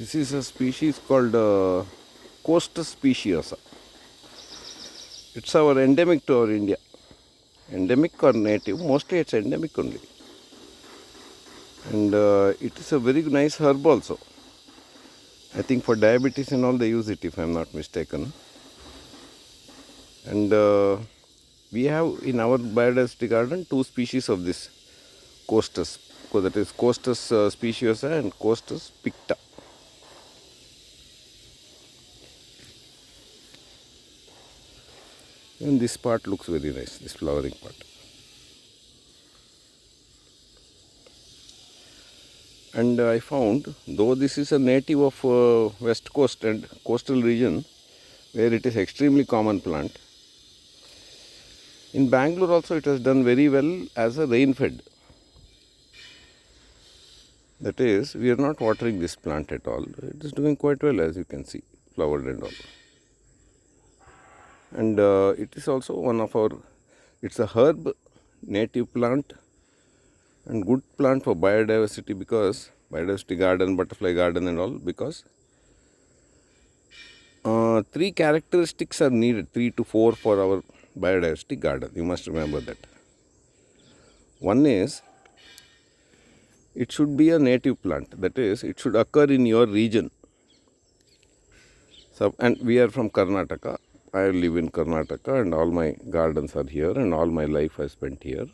This is a species called Costus speciosa. It's our endemic to our India. Endemic or native, mostly it's endemic only. And it is a very nice herb also. I think for diabetes and all they use it if I am not mistaken. And we have in our biodiversity garden two species of this Costus. That is Costus speciosa and Costus picta. And this part looks very nice, this flowering part. And I found, though this is a native of west coast and coastal region, where it is extremely common plant, in Bangalore also it has done very well as a rain fed. That is, we are not watering this plant at all. It is doing quite well, as you can see, flowered and all. And it is also one of our, it's a herb, native plant and good plant for biodiversity, because biodiversity garden, butterfly garden and all, because three characteristics are needed, 3 to 4 for our biodiversity garden. You must remember that. One is, it should be a native plant. That is, it should occur in your region. So, and we are from Karnataka. I live in Karnataka and all my gardens are here and all my life I spent here.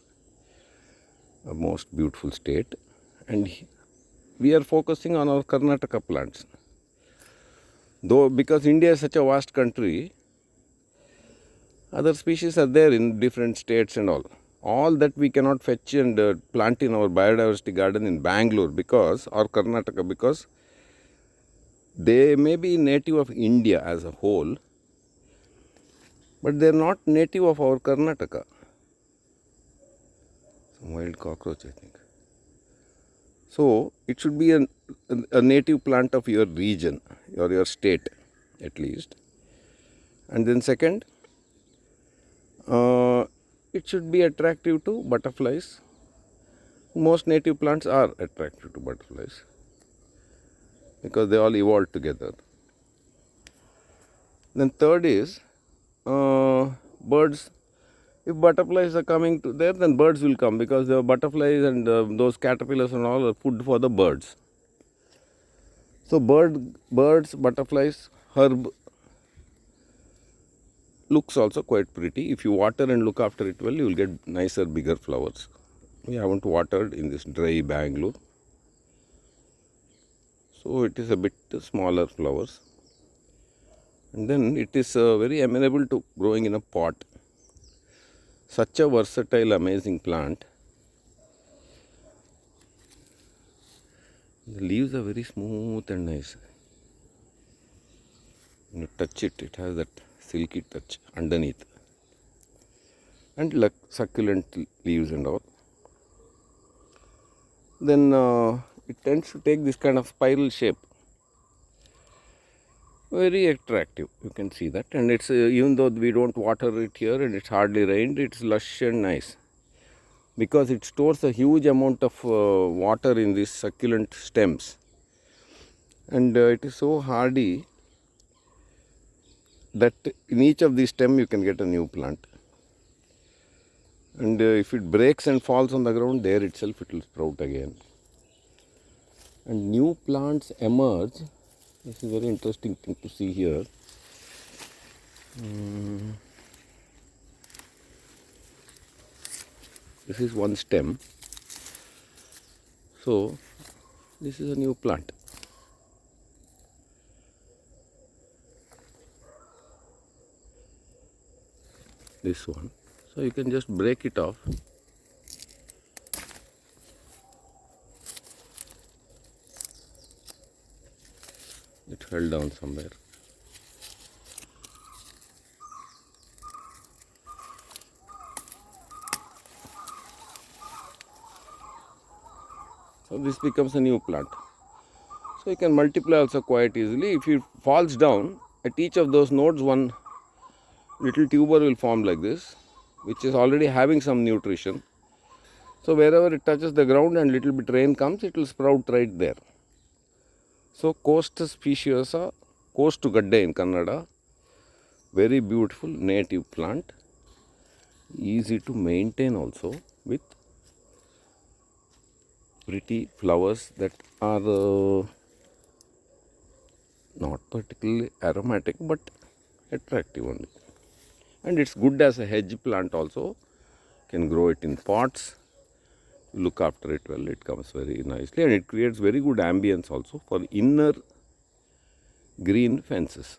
A most beautiful state. And we are focusing on our Karnataka plants. Though because India is such a vast country, other species are there in different states and all. All that we cannot fetch and plant in our biodiversity garden in Bangalore because, or Karnataka, because they may be native of India as a whole, but they are not native of our Karnataka. Some wild cockroach, I think. So, it should be a native plant of your region or your state at least. And then second, it should be attractive to butterflies. Most native plants are attractive to butterflies because they all evolved together. Then third is birds. If butterflies are coming to there, then birds will come because the butterflies and those caterpillars and all are food for the birds. So birds, butterflies, herb looks also quite pretty. If you water and look after it well, you will get nicer, bigger flowers. We haven't watered in this dry Bangalore, so it is a bit smaller flowers. And then it is very amenable to growing in a pot. Such a versatile, amazing plant. The leaves are very smooth and nice. When you touch it, it has that silky touch underneath. And like succulent leaves and all. Then it tends to take this kind of spiral shape. Very attractive, you can see that. And it's even though we don't water it here and it's hardly rained, it's lush and nice. Because it stores a huge amount of water in these succulent stems. And it is so hardy that in each of these stems you can get a new plant. And if it breaks and falls on the ground, there itself it will sprout again. And new plants emerge. This is a very interesting thing to see here. This is one stem. So, this is a new plant. This one. So, you can just break it off. It fell down somewhere. So this becomes a new plant. So you can multiply also quite easily. If it falls down, at each of those nodes one little tuber will form like this, which is already having some nutrition. So wherever it touches the ground and little bit rain comes, it will sprout right there. So Costus speciosa, costu gadde in Kannada, very beautiful native plant, easy to maintain also, with pretty flowers that are not particularly aromatic but attractive only. And it's good as a hedge plant also. Can grow it in pots, look after it well, it comes very nicely, and it creates very good ambience also for inner green fences.